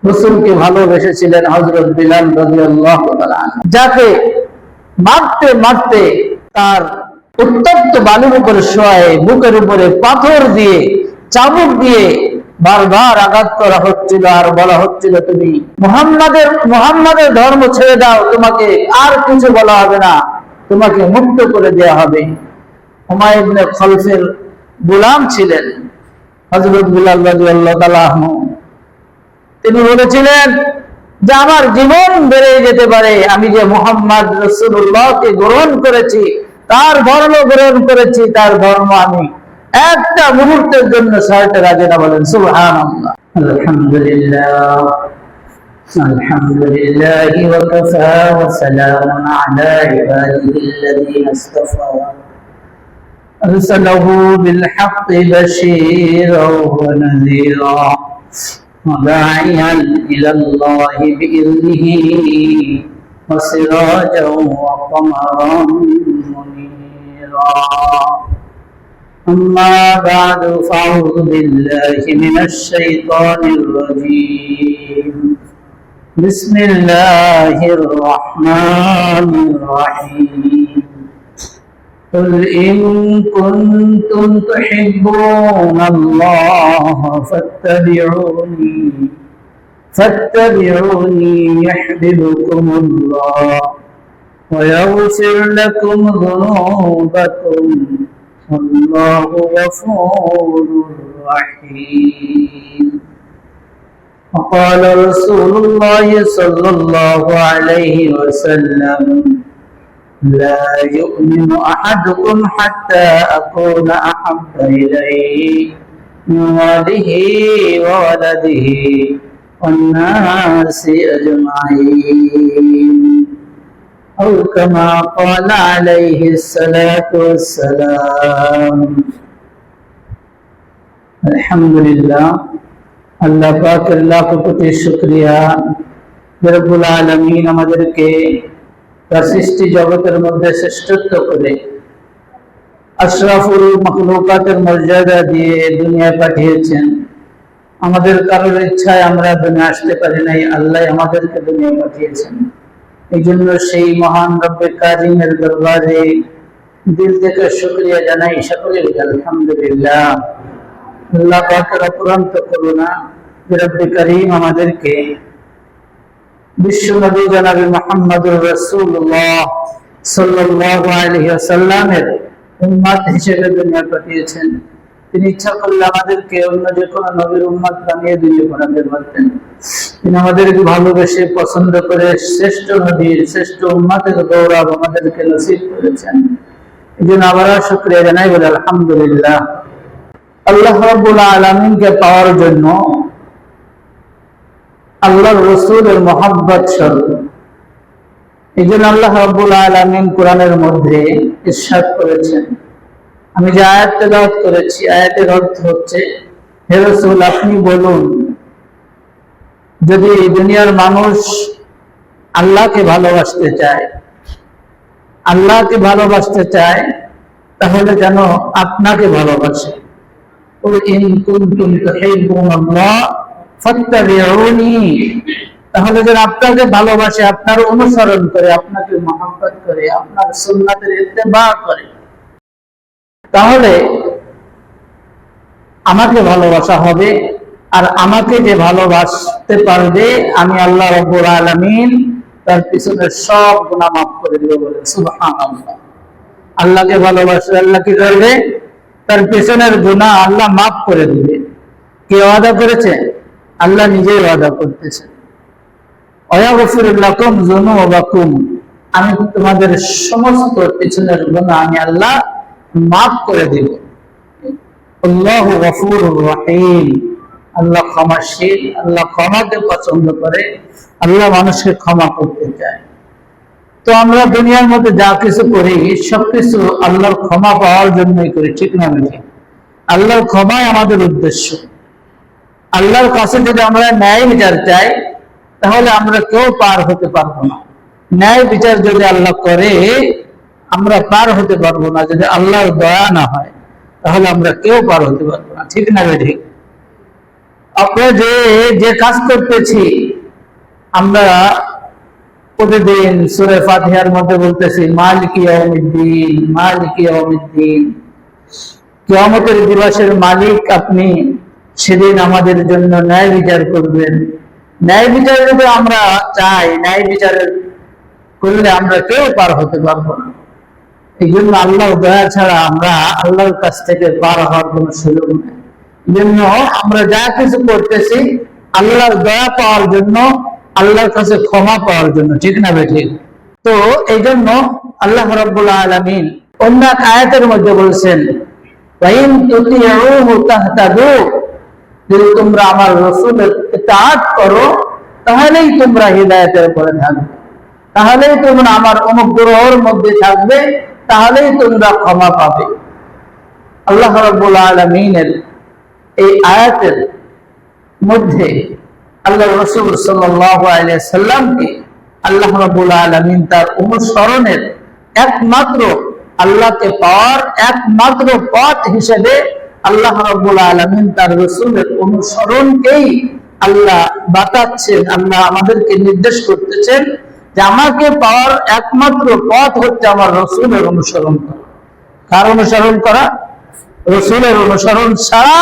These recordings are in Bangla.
রাসূলকে ভালোবেসেছিলেন হযরত বিলাল রাদিয়াল্লাহু তাআলা, যাকে মারতে মারতে তার উত্তপ্ত বালুর উপরে শোয়ে বুকের উপরে পাথর দিয়ে চাবুক দিয়ে বারবার আঘাত করা হচ্ছিল, আর বলা হচ্ছিল তুমি মুহাম্মাদের ধর্ম ছেড়ে দাও, তোমাকে আর কিছু বলা হবে না, তোমাকে মুক্ত করে দেয়া হবে। উমাইয়া ইবনে খলফের গোলাম ছিলেন হযরত বিলাল রাদিয়াল্লাহু তাআলা আনহু। তিনি বলেছিলেন যে আমার জীবন বেড়ে যেতে পারে, আমি যে মুহাম্মদ রাসূলুল্লাহকে গ্রহণ করেছি, তার ধর্ম গ্রহণ করেছি, তার ধর্ম আমি একটা মুহূর্তের জন্য ছাড়তে রাজি না। বলেন সুবহানাল্লাহ। আলহামদুলিল্লাহ আলহামদুলিল্লাহি ওয়া কাফা ওয়া সালামুন আলা ইবাদিহিল্লাযীনা ইসতাফা আরসালাহু বিল হাক্কি বাশীরাও ওয়া নাযীরা وداعيا إلى الله بإذنه وسراجا وقمرا منيرا. أما بعد فأعوذ بالله من الشيطان الرجيم. بسم الله الرحمن الرحيم. قل إن كنتم تحبون الله فاتبعوني يحببكم الله ويغفر لكم ذنوبكم والله غفور رحيم. وقال رسول الله صلى الله عليه وسلم لا يؤمن أحدكم حتى أكون أحب إليه من والده وولده والناس أجمعين أو كما قال عليه الصلاة والسلام. الحمد لله. আল্লাহ পাকের লাখ কোটি শুকরিয়া, রব্বুল আলামিন আমাদেরকে তার সৃষ্টি জগতের মধ্যে শ্রেষ্ঠত্ব করে আশরাফুল মাখলুকাতের মর্যাদা দিয়ে দুনিয়ায় পাঠিয়েছেন। আমাদের কারোর ইচ্ছায় আমরা দুনিয়া আসতে পারি নাই, আল্লাহ আমাদেরকে দুনিয়ায় পাঠিয়েছেন। এই জন্য সেই মহান রব্বে কারিমের দরবারে দিল থেকে শুকরিয়া জানাই। সকলে আলহামদুলিল্লাহ। আল্লাহ পাকের অপরন্ত করুণা যে রব্বে কারিম আমাদেরকে বিশ্ব নবী জনাবে মুহাম্মদুর রাসূলুল্লাহ সাল্লাল্লাহু আলাইহি ওয়াসাল্লামের উম্মত হিসেবে দুনিয়া পাঠিয়েছেন। তিনি ইচ্ছা করলে আমাদেরকে অন্য যে কোনো নবীর উম্মত বানিয়ে দুনিয়া পাঠাতে পারতেন। তিনি আমাদেরকে ভালোবেসে পছন্দ করে শ্রেষ্ঠ নবীর শ্রেষ্ঠ উম্মতের গৌরব আমাদেরকে নসিব করেছেন। এই জন্য আবার শুকরিয়া জানাই, বলে আলহামদুলিল্লাহ। আল্লাহ রাব্বুল আলামিনকে পাওয়ার জন্য আল্লাহর রাসূলের মহব্বত স্বরূপ, এই জন্য আল্লাহ রাব্বুল আলামিন কোরআনের মধ্যে ইরশাদ করেছেন। আমি যে আয়াত তেলাওয়াত করেছি, আয়াতের অর্থ হচ্ছে, হে রাসূল আপনি বলুন, যদি দুনিয়ার মানুষ আল্লাহকে ভালোবাসতে চায় তাহলে যেন আপনাকে ভালোবাসে। কুল ইন কুনতুম তুহিব্বুনাল্লাহ ফাত্তাবিউনি, তাহলে যেন আপনাকে ভালোবাসে, আপনার অনুসরণ করে, আপনাকে মহব্বত করে, আপনার সুন্নাতের ইত্তেবা করে, তাহলে আমাকে ভালোবাসা হবে। আর আমাকে যে ভালোবাসতে পারবে, আমি আল্লাহ রাব্বুল আলামিন তার পিছনের সব গুনাহ মাফ করে দেব। বলে সুবহানাল্লাহ। আল্লাহকে ভালোবাসলে আল্লাহ কি করবে? তার পিছনের গুনাহ আল্লাহ মাফ করে দিবে। কে ওয়াদা করেছে? আল্লাহ নিজেই ওয়াদা করতেছে। ওয়াগফির লাকুম যুনুবাকুম, আমি তোমাদের সমস্ত পিছনের গুনাহ আমি আল্লাহ মাফ করে দেব। আল্লাহু গফুরুর রহিম, আল্লাহ ক্ষমাশীল, আল্লাহ ক্ষমাকে পছন্দ করে, আল্লাহ মানুষকে ক্ষমা করতে চায়। তো আমরা দুনিয়ার মধ্যে যা কিছু করি সবকিছু আল্লাহর ক্ষমা পাওয়ার জন্যই করি, ঠিক না? আল্লাহর ক্ষমাই আমাদের উদ্দেশ্য। আল্লাহর কাছে যদি আমরা ন্যায় বিচার চাই, তাহলে আমরা কেউ পার হতে পারবো না। ন্যায় বিচার যদি আল্লাহ করে, আমরা পার হতে পারবো না। যদি আল্লাহর দয়া না হয়, তাহলে আমরা কেউ পার হতে পারবো না, ঠিক না? ঠিক। আমরা যে কাজ করতেছি, আমরা প্রতিদিন সূরা ফাতিহার মধ্যে বলতেছি মালিক ইয়াউমিদ্দিন, মালিক ইয়াউমিদ্দিন, কিয়ামতের দিবসের মালিক আপনি, সেদিন আমাদের জন্য ন্যায় বিচার করবেন। ন্যায় বিচার যদি আমরা চাই, ন্যায় বিচার করলে আমরা কেউ পার হতে পারবো না। এই জন্য আল্লাহর দয়া ছাড়া আমরা আল্লাহর কাছ থেকে পার হওয়ার কোন সুযোগ নেই। এই জন্য আমরা যা কিছু করতেছি আল্লাহর দয়া পাওয়ার জন্য, আল্লাহর কাছে ক্ষমা পাওয়ার জন্য, ঠিক না বেঠিক? তো এই জন্য আল্লাহ রাব্বুল আলামিন অন্য এক আয়াতের মধ্যে বলছেন, ওয়াইন তুতিউহু তাহতাদু, যদি তোমরা আমার রাসূলের ইতাআত করো তাহলেই তোমরা হিদায়াতের উপরে থাকবে, তাহলেই তোমরা আমার অনুগ্রহের মধ্যে থাকবে, তাহলেই তোমরা ক্ষমা পাবে। আল্লাহ রাব্বুল আলামিনের এই আয়াতের মধ্যে আল্লাহ রাসূল সাল্লাল্লাহু আলাইহি সাল্লামকে আল্লাহ রাব্বুল আলামিন তার অনুসরণের একমাত্র, আল্লাহকে পাওয়ার একমাত্র পথ হিসেবে আল্লাহ রাব্বুল আলামিন তার রাসূলের অনুসরণকেই আল্লাহ বাতাচ্ছেন। আল্লাহ আমাদেরকে নির্দেশ করতেছেন যে আমাকে পাওয়ার একমাত্র পথ হচ্ছে আমার রাসূলের অনুসরণ করা। কার অনুসরণ করা? রাসূলের অনুসরণ ছাড়া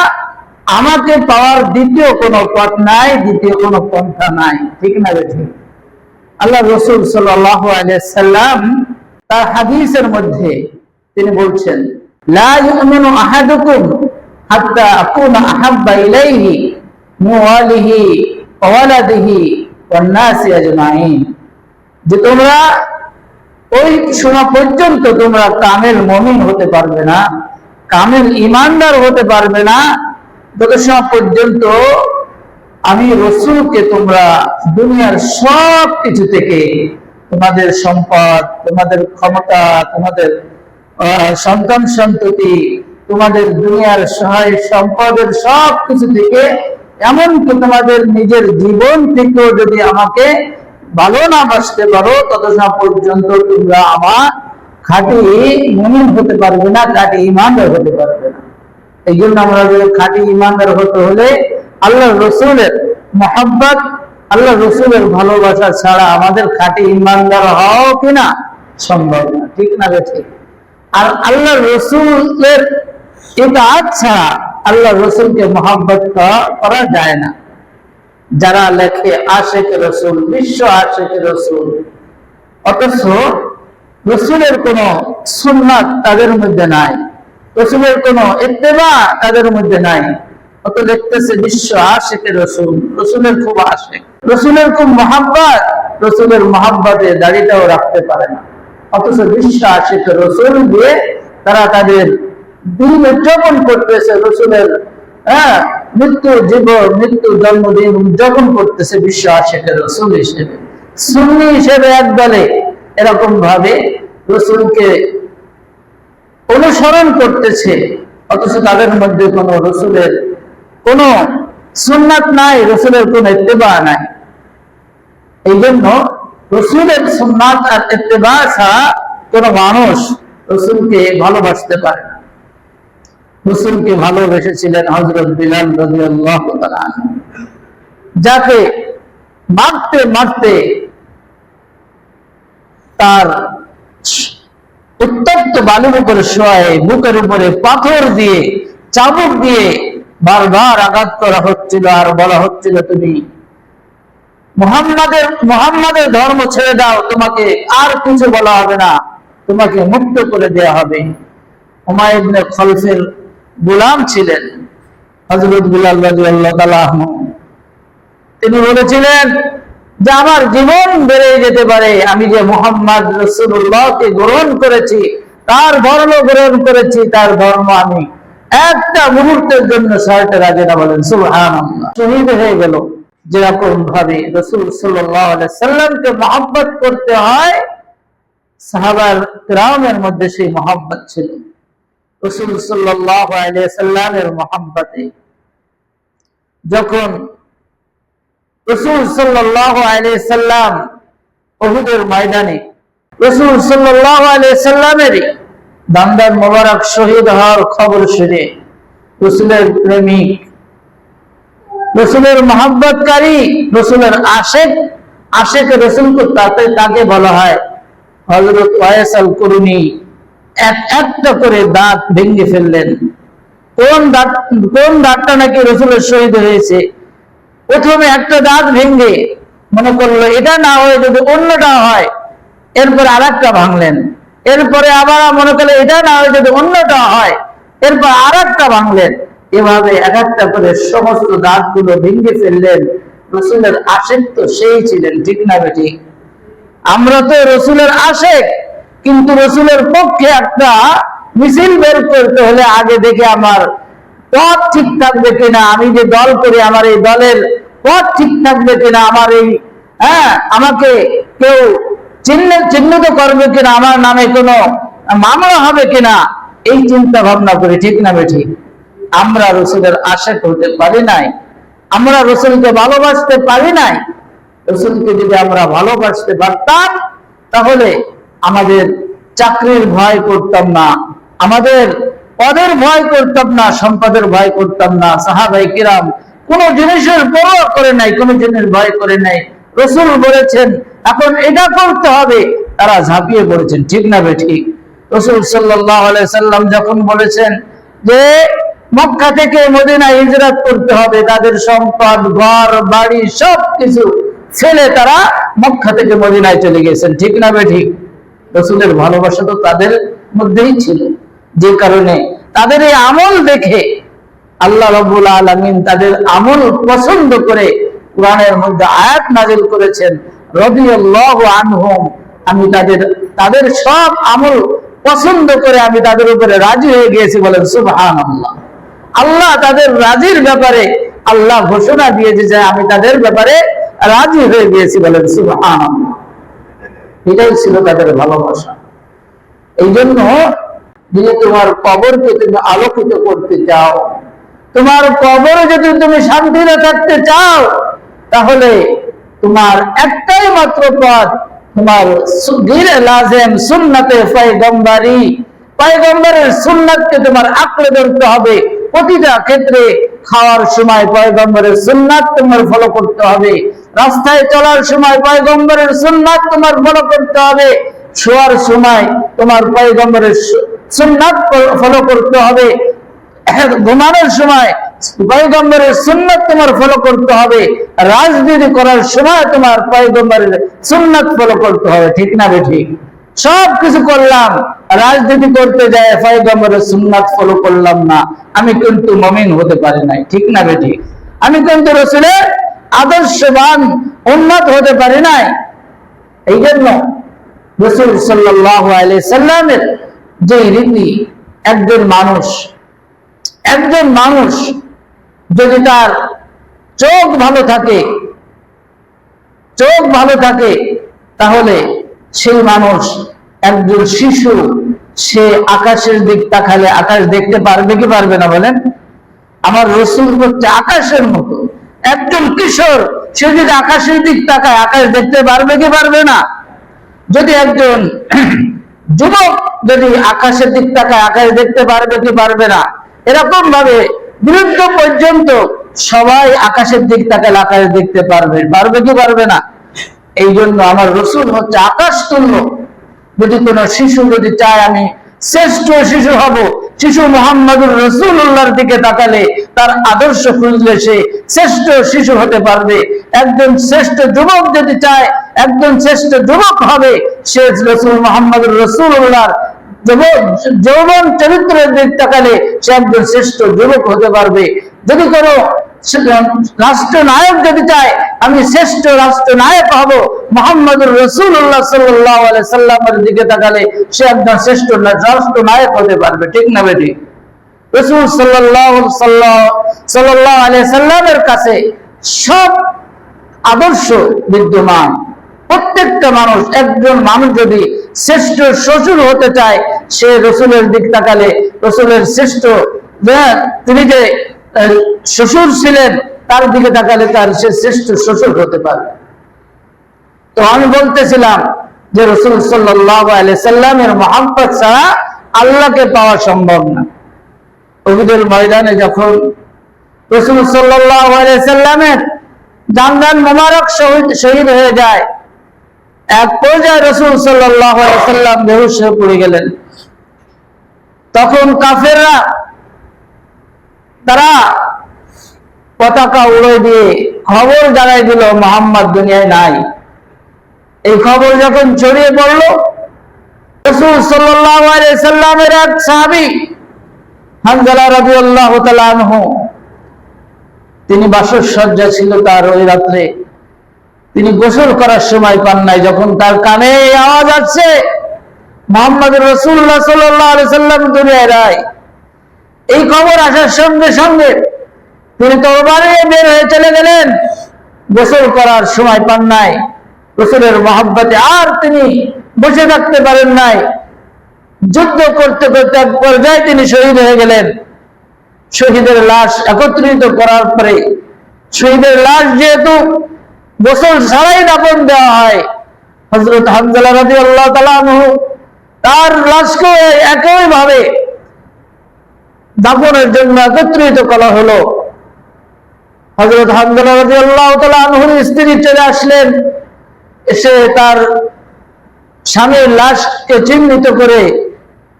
আমাকে পাওয়ার দ্বিতীয় কোনো পথ নাই, দ্বিতীয় কোনো পন্থা নাই, ঠিক না বেঠিক? আল্লাহ রাসূল সাল্লাল্লাহু আলাইহি সাল্লাম তার হাদিসের মধ্যে তিনি বলছেন, লা ইউমিনু আহাদুকুম হাত্তা আকুনা আহাব্বা ইলাইহি মিন ওয়ালিহি ওয়া ওয়ালাদিহি ওয়ান নাসি আজমাইন, যে তোমরা ওই সময় পর্যন্ত তোমরা কামেল মুমিন হতে পারবে না, কামেল ঈমানদার হতে পারবে না, যত সময় পর্যন্ত আমি রাসূলকে তোমরা দুনিয়ার সব কিছু থেকে, তোমাদের সম্পদ, তোমাদের ক্ষমতা, তোমাদের সন্তান সন্ততি, তোমাদের দুনিয়ার সহায় সম্পদের সব কিছু থেকে, এমনকি তোমাদের নিজের জীবন থেকেও যদি আমাকে ভালো না বাসতে পারো, তত সময় পর্যন্ত তোমরা আমার খাঁটি মুমিন হতে পারবে না, খাঁটি ঈমানদার হতে পারবে না। এই জন্য আমরা খাঁটি ঈমানদার হতে হলে আল্লাহ রসুলের মহব্বত, আল্লাহ রসুলের ভালোবাসা ছাড়া আমাদের খাঁটি ঈমানদার হওয়া কিনা সম্ভব না, ঠিক না বেঠিক? আর আল্লাহ রসুলের ইতাআত ছাড়া আল্লাহ রসুলকে মহব্বত করা যায় না। যারা লেখে আশিকে রসুল, বিশ্ব আশিকে রসুল, অথচ রসুলের কোন সুন্নাত তাদের মধ্যে নাই, রসুলের কোন ইত্তেবা তাদের মধ্যে নাই, অত লিখতেছে বিশ্ব আশিকে রসুল, রসুলের খুব আশিক, রসুলের খুব মহাব্বত, রসুলের মহাব্বতে দাড়িটাও রাখতে পারে না, অথচ বিশ্ব আশিকে রসুল দিয়ে তারা তাদের দিন উদযাপন করতেছে, রসুলের মৃত্যু জন্মদিন উদযাপন করতেছে বিশ্ব আশিকে রসুল হিসেবে, সুন্নি হিসেবে একদলে এরকম ভাবে রসুলকে অনুসরণ করতেছে, অথচ তাদের মধ্যে কোন রসুলের কোন সুন্নাত নাই, রসুলের কোন ইত্তেবা নাই। এই জন্য রসুলের সুন্নাত আর ইত্তেবা ছাড়া কোন মানুষ রসুলকে ভালোবাসতে পারে না। রসুলকে ভালোবেসেছিলেন হযরত বিলাল রাদিয়াল্লাহু তাআলা আনহু, যাকে মারতে মারতে তার উত্তপ্ত বালুর উপরে শোয়ায়, বুকের উপরে পাথর দিয়ে, চাবুক দিয়ে বারবার আঘাত করা হচ্ছিল, আর বলা হচ্ছিল তুমি মুহাম্মাদের ধর্ম ছেড়ে দাও, তোমাকে আর কিছু বলা হবে না, তোমাকে মুক্ত করে দেয়া হবে। উমাইয়া ইবনে খলফের গোলাম ছিলেন হযরত বিলাল রাদিয়াল্লাহু তাআলা আনহু। তিনি বলেছিলেন যে আমার জীবন বেড়ে যেতে পারে, আমি যে মুহাম্মদ রাসূলুল্লাহকে গ্রহণ করেছি, তার ধর্ম গ্রহণ করেছি, তার ধর্ম আমি একটা মুহূর্তের জন্য ছাড়তে রাজি না। বলেন সুবহানাল্লাহ। শহীদ হয়ে গেল। যেরকম ভাবে রাসূল সাল্লাল্লাহু আলাইহি সাল্লামকে মহব্বত করতে হয়, সাহাবার কিরামের মধ্যে সেই মহব্বত ছিল। রাসূল সাল্লাল্লাহু আলাইহি সাল্লামের মহব্বতে যখন রাসূল সাল্লাল্লাহু আলাইহি সাল্লাম উহুদের ময়দানে রাসূল সাল্লাল্লাহু আলাইহি সাল্লামের দান্দার মোবারক শহীদ হওয়ার খবর শুনে রাসূলের প্রেমিক রসুলের মহব্বতকারী, রসুলের আশেক, আশেক রসুল তাকে বলা হয়। হযরত ওয়াইস আল কুরুনি একটা করে দাঁত ভেঙে ফেললেন। কোন দাঁতটা নাকি রসুলের শহীদ হয়েছে, প্রথমে একটা দাঁত ভেঙে মনে করলো এটা না হয় যদি অন্যটা হয়, এরপর আর একটা ভাঙলেন। এরপরে আবার মনে করলো এটা না হয় যদি অন্যটা হয়, এরপর আর একটা ভাঙলেন। এভাবে এক একটা করে সমস্ত দাঁতগুলো ভেঙে ফেললেন। রসুলের আশেক তো সেই ছিলেন, ঠিক না বেঠিক? আমরা তো রসুলের আশেক, কিন্তু রসুলের পক্ষে একটা মিছিল বের করতে হলে আগে দেখে আমার পথ ঠিক থাকবে কিনা, আমি যে দল করি আমার এই দলের পথ ঠিক থাকবে কিনা, আমার এই আমাকে কেউ চিহ্নিত করবে কিনা, আমার নামে কোনো মামলা হবে কিনা, এই চিন্তা ভাবনা করি, ঠিক না বেঠিক? আমরা রসুলের আশেক হতে পারি নাই, আমরা রসুলকে ভালোবাসতে পারি নাই। রসুলকে যদি আমরা ভালোবাসতে পারতাম তাহলে আমাদের চাকরির ভয় করতাম না, আমাদের পদের ভয় করতাম না, সম্পদের ভয় করতাম না। সাহাবায়ে কিরাম কোন জিনিসের পরোয়া করে নাই, কোন জিনিস ভয় করে নাই। রসুল বলেছেন এখন এটা করতে হবে, তারা ঝাঁপিয়ে পড়েছেন, ঠিক না বেঠিক? রসুল সাল্লাল্লাহু আলাইহি সাল্লাম যখন বলেছেন যে মক্কা থেকে মদিনায় হিজরত করতে হবে, তাদের সম্পদ, ঘর বাড়ি সবকিছু ছেলে তারা মক্কা থেকে মদিনায় চলে গেছেন, ঠিক না বেঠিক? রসুলের ভালোবাসা তো তাদের মধ্যেই ছিল, যে কারণে তাদের এই আমল দেখে আল্লাহ রাব্বুল আলামিন তাদের আমল পছন্দ করে কোরআনের মধ্যে আয়াত নাযিল করেছেন, রাদিয়াল্লাহু আনহুম, আমি তাদের সব আমল পছন্দ করে আমি তাদের উপরে রাজি হয়ে গিয়েছি, বলেন সুবহানাল্লাহ। আল্লাহ তাদের রাজির ব্যাপারে আল্লাহ ঘোষণা দিয়েছে যে আমি তাদের ব্যাপারে রাজি হয়ে গিয়েছি, বলেন সুবহানাল্লাহ। এটাই ছিল তাদের ভালোবাসা। এই জন্য যদি তোমার কবরকে তুমি আলোকিত করতে চাও, তোমার কবরে যদি তুমি শান্তিতে থাকতে চাও, তাহলে তোমার একটাই মাত্র পথ, তোমার লাজেম সুন্নাতে পয়গম্বরী, পয়গম্বরের সুন্নাতকে তোমার আঁকড়ে ধরতে হবে। প্রতিটা ক্ষেত্রে খাওয়ার সময় পয়গম্বরের সুন্নাত তোমার ফলো করতে হবে, রাস্তায় চলার সময় পয়গম্বরের সুন্নাত তোমার ফলো করতে হবে, শোয়ার সময় তোমার পয়গম্বরের সুন্নাত ফলো করতে হবে, ঘুমানোর সময় পয়গম্বরের সুন্নাত তোমার ফলো করতে হবে, রাজনীতি করার সময় তোমার পয়গম্বরের সুন্নাত ফলো করতে হবে, ঠিক না বেঠিক? সব কিছু করলাম, রাজনীতি করতে যায় পয়গম্বরের সুন্নাত ফলো করলাম না, আমি কিন্তু মুমিন হতে পারি নাই, ঠিক না বেঠিক? আমি কিন্তু রাসূলের আদর্শবান উম্মত হতে পারি নাই। এই জন্য রাসূল সাল্লাল্লাহু আলাইহি সাল্লামের যে রীতি, একজন মানুষ যদি তার চোখ ভালো থাকে তাহলে সেই মানুষ, একজন শিশু, সে আকাশের দিক তাকালে আকাশ দেখতে পারবে কি পারবে না বলেন? আমার রাসূল হচ্ছে আকাশের মতো। একজন কিশোর সে যদি আকাশের দিক তাকায় আকাশ দেখতে পারবে কি পারবে না? যদি একজন যুবক যদি আকাশের দিক তাকায় আকাশ দেখতে পারবে কি পারবে না? এরকম ভাবে বৃদ্ধ পর্যন্ত সবাই আকাশের দিক তাকালে আকাশ দেখতে পারবে কি পারবে না? এই জন্য আমার রাসূল হচ্ছে আকাশ তুল্য। যদি কোন শিশু যদি চায় আমি শ্রেষ্ঠ শিশু হব, শিশু মুহাম্মদুর রাসূলুল্লাহর দিকে তাকালে, তার আদর্শ খুঁজলে সে শ্রেষ্ঠ শিশু হতে পারবে। একজন শ্রেষ্ঠ যুবক যদি চায় একজন শ্রেষ্ঠ যুবক হবে, সে রাসূল মুহাম্মদুর রাসূলুল্লাহর যৌবন চরিত্রের দিক তাকালে সে একজন শ্রেষ্ঠ যুবক হতে পারবে। যদি কোনো রাষ্ট্রনায়ক যদি চায় আমি শ্রেষ্ঠ রাষ্ট্রনায়ক হব, মুহাম্মদুর রাসূলুল্লাহ সাল্লাল্লাহু আলাইহি সাল্লামের দিকে তাকালে সে একজন শ্রেষ্ঠ রাষ্ট্রনায়ক হতে পারবে, ঠিক না বেঠিক? রাসূল সাল্লাল্লাহু আলাইহি সাল্লামের কাছে সব আদর্শ বিদ্যমান। প্রত্যেকটা মানুষ, একজন মানুষ যদি শ্রেষ্ঠ শ্বশুর হতে চায়, সে রাসূলের দিক তাকালে রাসূলের শ্রেষ্ঠ, তিনি যে শ্বশুর ছিলেন তার দিকে তাকালে তার সে শ্রেষ্ঠ শ্বশুর হতে পারে। তো আমি বলতেছিলাম যে রাসূল সাল্লাল্লাহু আলাইহি সাল্লামের মহব্বত ছাড়া আল্লাহকে পাওয়া সম্ভব না। উহুদের ময়দানে যখন রাসূল সাল্লাল্লাহু আলাইহি সাল্লামের জানদান মোবারক শহীদ হয়ে যায়। এক পর্যায়ে রাসূল সাল্লাল্লাহু আলাইহি সাল্লাম বেহুশ হয়ে পড়ে গেলেন। তখন কাফেররা তারা পতাকা উড়িয়ে দিয়ে খবর জানাই দিল মুহাম্মদ দুনিয়ায় নাই। এই খবর যখন ছড়িয়ে পড়ল, রাসূল সাল্লাল্লাহু আলাইহি সাল্লামের এক সাহাবী হানজালা রাদিয়াল্লাহু তাআলা আনহু, তিনি বাসসজ্জা ছিল তার ওই রাত্রে, তিনি গোসল করার সময় পান নাই। যখন তার কানে এই আওয়াজ আসছে মুহাম্মদ রাসূলুল্লাহ সাল্লাল্লাহু আলাইহি সাল্লাম দুনিয়ায় নাই, এই খবর আসার সঙ্গে সঙ্গে তিনি তরবারি নিয়ে বের হয়ে চলে গেলেন। গোসল করার সময় পান নাই, রাসূলের মহব্বতে আর তিনি বসে থাকতে পারেন নাই। যুদ্ধ করতে করতে এক পর্যায়ে তিনি শহীদ হয়ে গেলেন। শহীদের লাশ একত্রিত করার পরে শহীদের লাশ যেহেতু গোসল ছাড়াই দাফন দেওয়া হয়, হযরত হানজালা রাদিয়াল্লাহু তাআলা আনহু তার লাশকে একই ভাবে দাফনের জন্য একত্রিত করা হলো। হযরত হানজালা রাদিয়াল্লাহু তাআলা আনহুর স্ত্রী চলে আসলেন, এসে তার স্বামীর লাশকে চিহ্নিত করে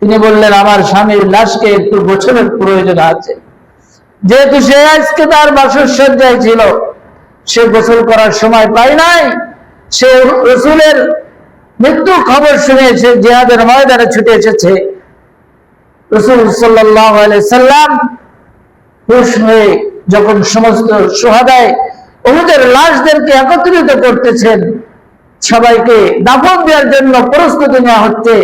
তিনি বললেন, আমার স্বামীর লাশকে একটু গোসলের প্রয়োজন আছে। যেহেতু সে আজকে তার বাসসজ্জায় ছিল, সে গোসল করার সময় পায় নাই, সে রাসূলের মৃত্যু খবর শুনেছে, জিহাদের ময়দানে ছুটে এসেছে। রাসূল সাল্লাল্লাহু আলাইহি সাল্লাম হুঁশ হয়ে যখন সমস্ত শুহাদায়ে উহুদের লাশদেরকে একত্রিত করতেছেন, সবাইকে দাফন দেওয়ার জন্য প্রস্তুতি নেওয়া হচ্ছে,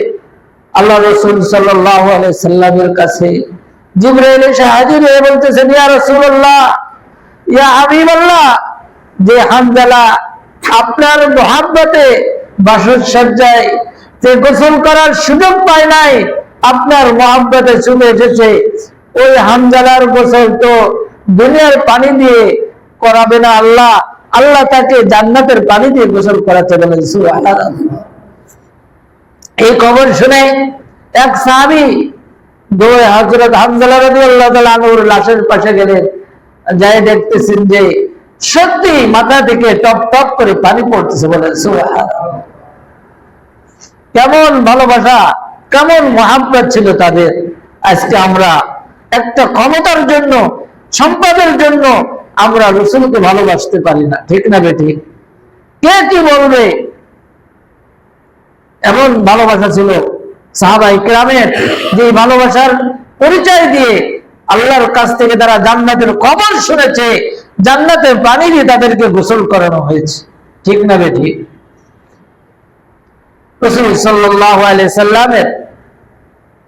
আল্লাহ রাসূল সাল্লাল্লাহু আলাইহি সাল্লামের কাছে জিবরাইল এসে হাজির হয়ে বলতেছেন, ইয়া রাসূলুল্লাহ, ইয়া হাবিবাল্লাহ, যে হানজালা আপনার মহব্বতে বাসসজ্জায় যে গোসল করার সুযোগ পায় নাই, আপনার মহব্বতে চলে এসেছে, ওই হানজালার গোসল তো দুনিয়ার পানি দিয়ে করাবে না আল্লাহ, আল্লাহ তাকে জান্নাতের পানি দিয়ে গোসল করাতে বলেন। সুবহানাল্লাহ। এই খবর শুনে এক সাহাবী দৌড়ে হযরত হানজালা রাদিয়াল্লাহু তাআলা আনহুর লাশের পাশে গেলেন, যাই দেখতেছেন যে সত্যি মাথা থেকে টপ টপ করে পানি পড়তেছে। বলেন সুবহানাল্লাহ। কেমন ভালোবাসা, কেমন মহব্বত ছিল তাদের। আজকে আমরা একটা ক্ষমতার জন্য, সম্পদের জন্য আমরা রাসূলকে ভালোবাসতে পারি না, ঠিক না বেঠিক? কে কি বলবে? এমন ভালোবাসা ছিল সাহাবায়ে কেরামের, যে ভালোবাসার পরিচয় দিয়ে আল্লাহর কাছ থেকে তারা জান্নাতের খবর শুনেছে, জান্নাতের পানি দিয়ে তাদেরকে গোসল করানো হয়েছে, ঠিক না বেঠিক? রাসূল সাল্লাল্লাহু আলাইহি সাল্লামের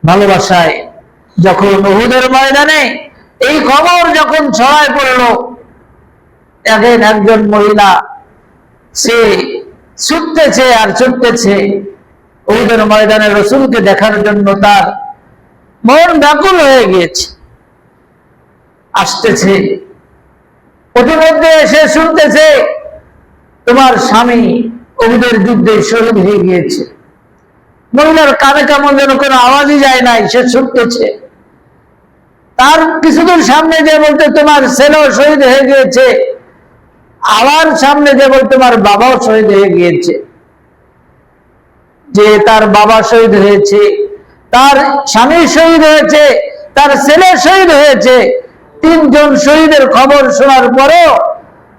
ভালোবাসায় যখন উহুদের ময়দানে এই খবর যখন ছড়ায় পড়ল, একজন মহিলা সে ছুটতেছে আর ছুটতেছে উহুদের ময়দানে রাসূলকে দেখার জন্য, তার মন ব্যাকুল হয়ে গিয়েছে। আসতেছে, প্রতিমধ্যে এসে শুনতেছে তোমার স্বামী উহুদের যুদ্ধে শহীদ হয়ে গিয়েছে। মহিলার কানে কেমন যেন কোনো আওয়াজই যায় নাই, সে ছুটতেছে। তার কিছুদূর সামনে যে বলতে তোমার ছেলেও শহীদ হয়ে গিয়েছে, আবার সামনে যে বলতে তোমার বাবাও শহীদ হয়ে গিয়েছে। যে তার বাবা শহীদ হয়েছে, তার স্বামী শহীদ হয়েছে, তার ছেলে শহীদ হয়েছে, তিনজন শহীদের খবর শোনার পরেও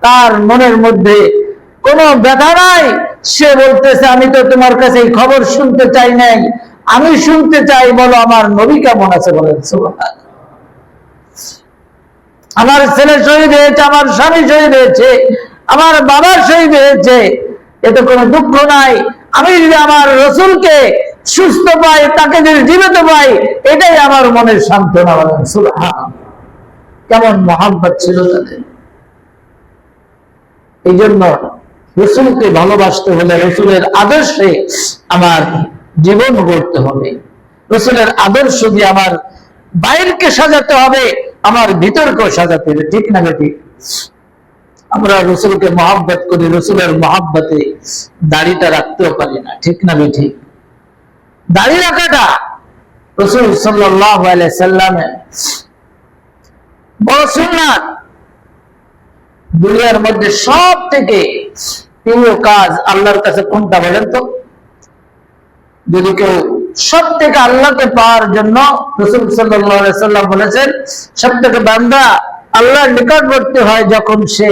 তার মনের মধ্যে কোনো ব্যথা নাই। সে বলতেছে, আমি তো তোমার কাছে এই খবর শুনতে চাই নাই, আমি শুনতে চাই, বলো আমার নবী কেমন আছে। বলেন সুবহানাল্লাহ। আমার ছেলে শহীদ হয়েছে, আমার স্বামী শহীদ হয়েছে, আমার বাবা শহীদ হয়েছে, এতে কোনো দুঃখ নাই। আমি যদি আমার রাসূলকে সুস্থ পাই, তাকে যদি জীবিত পাই, এটাই আমার মনের সান্ত্বনা। বলেন সুবহানাল্লাহ। কেমন মহব্বত ছিল তাদের। এই জন্য রাসূলকে ভালোবাসতে হলে রাসূলের আদর্শে আমার জীবন গড়তে হবে, রাসূলের আদর্শ দিয়ে আমার বাইরকে সাজাতে হবে, আমার ভিতরকেও সাজাতে হবে, ঠিক না বেঠিক? আমরা রাসূলকে মহব্বত করি, রাসূলের মহব্বতে দাড়িটা রাখতেও পারি না, ঠিক না বেঠিক? দাড়ি রাখাটা রাসূল সাল্লাল্লাহু আলাইহি সাল্লামের বড় সুন্নাত। দুনিয়ার মধ্যে সব থেকে প্রিয় কাজ আল্লাহর কাছে কোনটা বলেন তো? যদি কেউ সব থেকে আল্লাহকে পাওয়ার জন্য, রাসূল সাল্লাল্লাহু আলাইহি সাল্লাম বলেছেন, সব থেকে বান্দা আল্লাহর নিকটবর্তী হয় যখন সে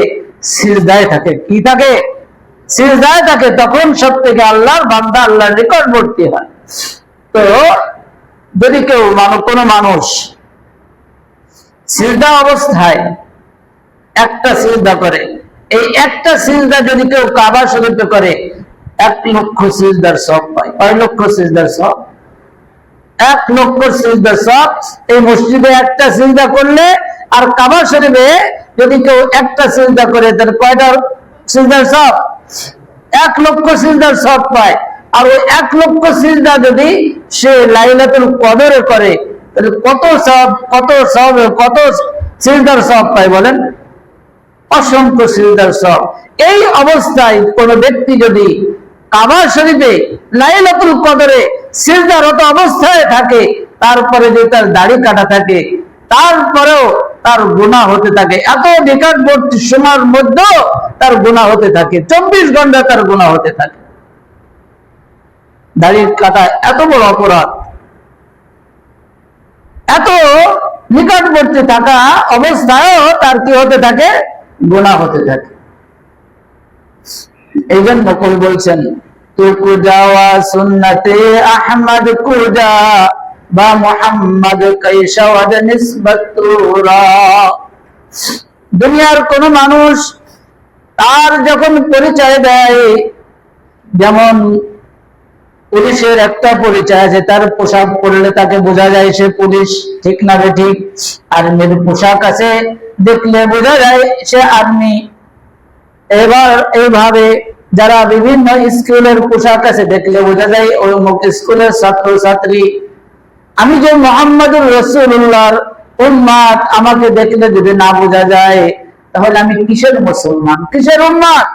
সিজদায় থাকে। কি থাকে? সিজদায় থাকে, তখন সব থেকে আল্লাহর বান্দা আল্লাহর নিকটবর্তী হয়। তো যদি কেউ কোনো মানুষ সিজদা অবস্থায় একটা সিজদা করে, এই একটা সিজদা যদি কেউ কাবা শরীফে করে 1,00,000 সিজদার সওয়াব পায়। 1,00,000 সিজদার সওয়াব, 1,00,000 সিজদার সওয়াব এই মসজিদে একটা সিজদা করলে। আর কাবা শরীফে যদি কেউ একটা সিজদা করে, তাহলে কয়টা সিজদার সওয়াব? 1,00,000 সিজদার সওয়াব পায়। আর ওই 1,00,000 সিজদা যদি সে লাইলাতুল কদরে করে, তাহলে কত সওয়াব, কত সিজদার সওয়াব পায় বলেন? অসংখ্য সিজদার সওয়াব। এই অবস্থায় কোন ব্যক্তি যদি কাবা শরীফে লাইলাতুল কদরে সিজদারত অবস্থায় থাকে, তারপরে যদি তার দাড়ি কাটা থাকে, তারপরেও তার গুনাহ হতে থাকে। এত নিকটবর্তী সময়ের মধ্যেও তার গুনাহ হতে থাকে, 24 ঘন্টা তার গুনাহ হতে থাকে। দাড়ি কাটা এত বড় অপরাধ, এত নিকটবর্তী থাকা অবস্থায়ও তার কি হতে থাকে? গুনাহ হতে থাকে। এই জন্য কবি বলছেন, তু কুজাওয়া সুন্নতে আহমদ কুজা বা মুহাম্মদ কাইশাওয়াদ নিসবতুরা। দুনিয়ার কোন মানুষ তার যখন পরিচয় দেয়, যেমন পুলিশের একটা পরিচয় আছে, তার পোশাক পরলে তাকে বোঝা যায় সে পুলিশ, ঠিক না ঠিক? আর্মির পোশাক আছে, দেখলে বোঝা যায় সে আর্মি। এবার এইভাবে যারা বিভিন্ন স্কুলের পোশাক আছে, দেখলে বোঝা যায় ওই স্কুলের ছাত্র ছাত্রী। আমি যে মুহাম্মদুর রাসূলুল্লাহর উম্মত, আমাকে দেখলে যদি না বোঝা যায়, তাহলে আমি কিসের মুসলমান, কিসের উম্মত?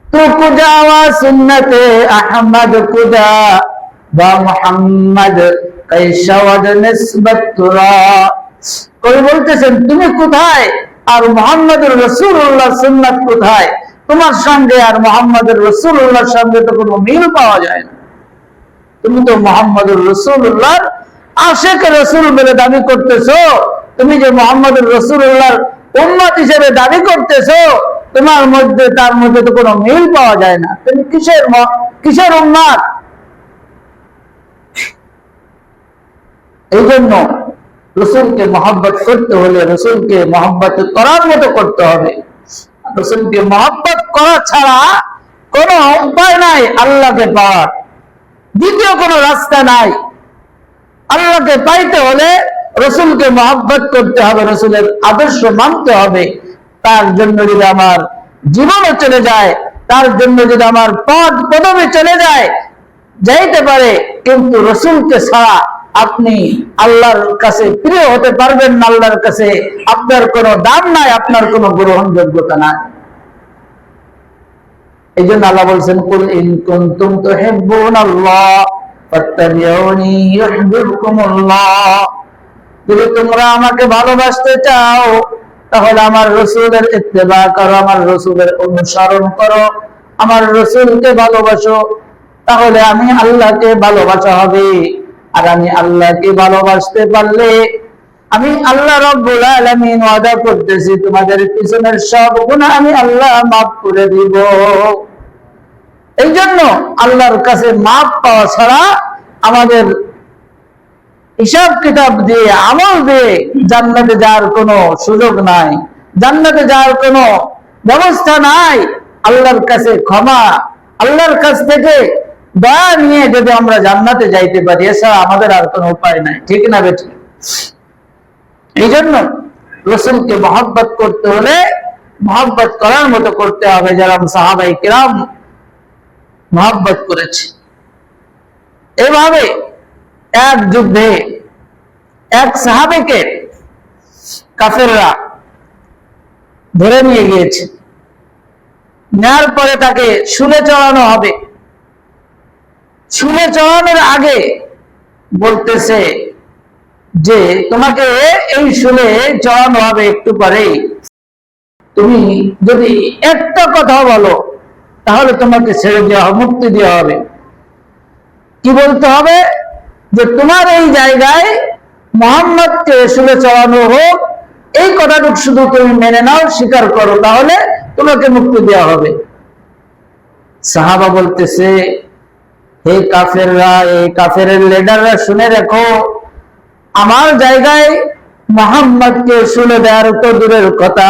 তো কুজাওয়া সুন্নতে আহমদ কুজা বা মুহাম্মদ কাইশাওয়াদ নিসবতুরা। কবি বলতেছেন, তুমি কোথায় আর মুহাম্মদুর রাসূলুল্লাহর সুন্নাত কোথায়? তোমার সঙ্গে আর মুহাম্মদুর রাসূলুল্লাহর সঙ্গে তো কোনো মিল পাওয়া যায় না। তুমি তো মুহাম্মদুর রাসূলুল্লাহর আশিক রাসূল বলে দাবি করতেছো, তুমি যে মুহাম্মদুর রাসূলুল্লাহর উম্মত হিসেবে দাবি করতেছো, তোমার মধ্যে তার মধ্যে তো কোনো মিল পাওয়া যায় না। তুমি কিসের উম্মত? এই জন্য রসুলকে মহব্বত করতে হলে রসুলকে মহব্বত করার মতো করতে হবে। রসুলকে মহব্বত করা ছাড়া কোনো উপায় নাই আল্লাহকে পাওয়ার, দ্বিতীয় কোনো রাস্তা নাই। আল্লাহকে পাইতে হলে রসুলকে মহব্বত করতে হবে, রসুলের আদর্শ মানতে হবে। তার জন্য যদি আমার জীবনে চলে যায়, তার জন্য যদি আমার পদ পদবি চলে যায়, যাইতে পারে, কিন্তু রসুলকে ছাড়া আপনি আল্লাহর কাছে প্রিয় হতে পারবেন না। আল্লাহর কাছে আপনার কোনো দাম নাই, আপনার কোনো গ্রহণযোগ্যতা নাই। এই জন্য আল্লাহ বলছেন, কুল ইন কুনতুম তুহিব্বুনাল্লাহ ফাত্তাবিউনি ইউহিব্বুকুমুল্লাহ। যদি তোমরা আমাকে ভালোবাসতে চাও, তাহলে আমার রসুলের ইত্তেবা করো, আমার রসুলের অনুসরণ করো, আমার রসুলকে ভালোবাসো, তাহলে আমি আল্লাহকে ভালোবাসা হবে। আর আমি আল্লাহকে ভালোবাসতে পারলে আমি আল্লাহ রাব্বুল আলামিন ওয়াদা করতেছি, তোমাদের পিছনের সব গুনাহ আমি আল্লাহ মাফ করে দিব। এই জন্য আল্লাহর কাছে মাফ পাওয়া ছাড়া আমাদের হিসাব কিতাব দিয়ে, আমল দিয়ে জান্নাতে যাওয়ার কোনো সুযোগ নাই, জান্নাতে যাওয়ার কোনো ব্যবস্থা নাই। আল্লাহর কাছে ক্ষমা, আল্লাহর কাছ থেকে দয়া নিয়ে যদি আমরা জান্নাতে যাইতে পারি, এছাড়া আমাদের আর কোনো উপায় নাই, ঠিক না বেটি? এই জন্য রসুলকে মহব্বত করতে হলে মহব্বত করার মতো করতে হবে, যারা সাহাবায়ে কিরাম মহব্বত করেছে। এভাবে এক যুদ্ধে এক সাহাবীকে কাফেররা ধরে নিয়ে গিয়েছে। নেওয়ার পরে তাকে শুলে চড়ানো হবে। শুলে চড়ানোর আগে বলতেছে, যে তোমাকে এই শুনে চড়ানো হবে একটু পরে, তুমি যদি একটা কথা বলো তাহলে তোমাকে ছেড়ে দেওয়া হবে, মুক্তি দেওয়া হবে। কি বলতে হবে? যে তোমার এই জায়গায় মোহাম্মদকে শুনে চড়ানো হোক, এই কথাটুকু শুধু তুমি মেনে নাও, স্বীকার করো, তাহলে তোমাকে মুক্তি দেওয়া হবে। সাহাবা বলতেছে, হে কাফেররা, এই কাফেরের লিডাররা, শুনে রাখো, আমার জায়গায় মোহাম্মদকে শুনে দেওয়ার তো দূরের কথা,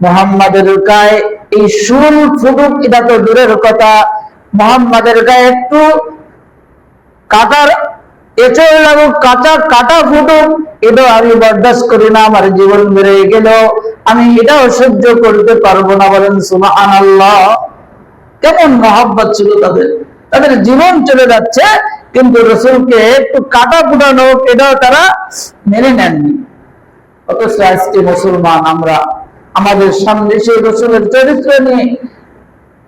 মোহাম্মদের গায়ে এই শুল ফুটুক এটা তো দূরের কথা, মোহাম্মদের গায়ে একটু কাটার এঁচড় লাগুক, কাটা ফুটুক, এটাও আমি বরদাস্ত করি না, আমার জীবন বেড়ে গেল আমি এটাও সহ্য করতে পারবো না। বলেন সুবহানাল্লাহ। কেমন মহব্বত ছিল তাদের, তাদের জীবন চলে যাচ্ছে কিন্তু রসুলকে একটু কাটা ফুটানো এটাও তারা মেনে নেননি। অথচ আজকে মুসলমান আমরা আমাদের সামনে সেই রসুলের চরিত্র নিয়ে,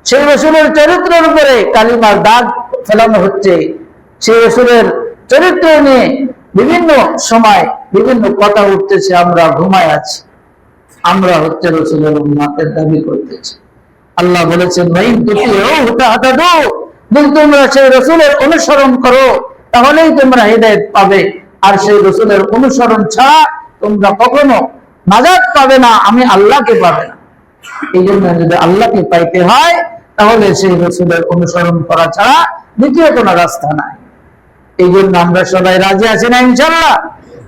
সেই রসুলের চরিত্রের উপরে কালিমার দাগ ফেলানো হচ্ছে, সেই রসুলের চরিত্র নিয়ে বিভিন্ন সময় বিভিন্ন কথা উঠতেছে, আমরা ঘুমায় আছি, আমরা হচ্ছে রসুলের উম্মতের দাবি করতেছি। আল্লাহ বলেছেন, তোমরা সেই রসুলের অনুসরণ করো তাহলেই তোমরা হিদায়াত পাবে, আর সেই রসুলের অনুসরণ ছাড়া তোমরা কখনো নাজাত পাবে না, আমি আল্লাহকে পাবে না। এই জন্য যদি আল্লাহকে পাইতে হয় তাহলে সেই রসুলের অনুসরণ করা ছাড়া দ্বিতীয় কোনো রাস্তা নাই। এই জন্য আমরা সবাই রাজি আছি না ইনশাআল্লাহ?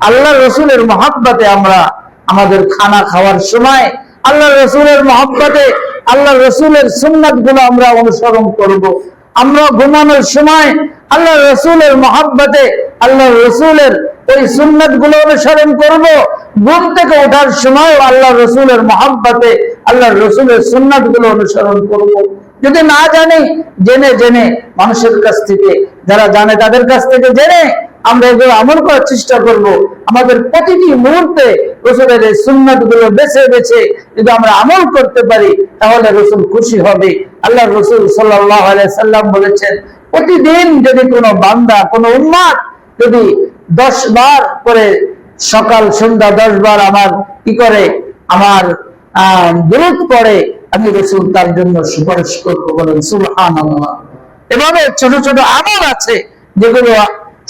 আল্লাহ রসুলের মহব্বতে আমরা আমাদের খানা খাওয়ার সময় আল্লাহ রসুলের মহব্বতে আল্লাহ রসুলের সুন্নাত গুলো আমরা অনুসরণ করব। আমরা ঘুমানোর সময় আল্লাহ রসুলের মহব্বতে আল্লাহ রসুলের ওই সুন্নাত গুলো অনুসরণ করব। ঘুম থেকে ওঠার সময় আল্লাহ রসুলের মহব্বতে আল্লাহ রসুলের সুন্নাত গুলো অনুসরণ করব। যদি না জানি, জেনে জেনে মানুষের কাছ থেকে, যারা জানে তাদের কাছ থেকে জেনে আমরা এগুলো আমল করার চেষ্টা করব। আমাদের প্রতিটি মুহূর্তে রসুলের এই সুন্নাত গুলো বেছে বেছে যদি আমরা আমল করতে পারি তাহলে রসুল খুশি হবে। আল্লাহ রসুল সাল্লাল্লাহু আলাইহি সাল্লাম বলেছেন, প্রতিদিন যদি কোনো বান্দা, কোনো উম্মত যদি 10 বার করে সকাল সন্ধ্যা 10 বার আমার কি করে, আমার দুরূদ পড়ে, আমি রসুল তার জন্য সুপারিশ করবো। বলেন সুবহানাল্লাহ। এভাবে ছোট ছোট আমল আছে যেগুলো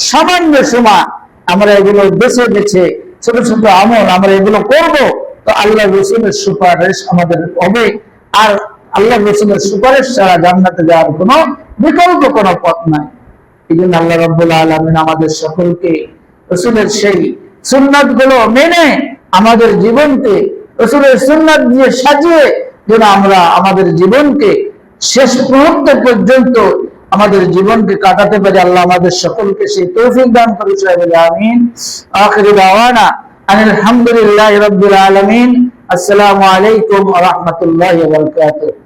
সামান্য সময় আমরা এগুলো বেছে বেছে ছোট ছোট আমল আমরা এগুলো করব, তো আল্লাহ রসুলের সুপারিশ আমাদের হবে। আর আল্লাহ রসুলের সুপারিশ ছাড়া জান্নাতে যাওয়ার কোনো বিকল্প কোনো পথ নাই। এই জন্য আল্লাহ রাব্বুল আলামিন আমাদের সকলকে রসুলের সেই সুন্নাত গুলো মেনে আমাদের জীবনকে রসুলের সুন্নাত দিয়ে সাজিয়ে যেন আমরা আমাদের জীবনকে শেষ মুহূর্ত পর্যন্ত আমাদের জীবনকে কাটাতে পারি। আল্লাহ আমাদের সকলকে সেই তৌফিক দান করুন। আমিন। আখির দাওয়ানা আলহামদুলিল্লাহি রাব্বিল আলামিন। আসসালামু আলাইকুম ওয়া রাহমাতুল্লাহি ওয়া বারাকাতুহু।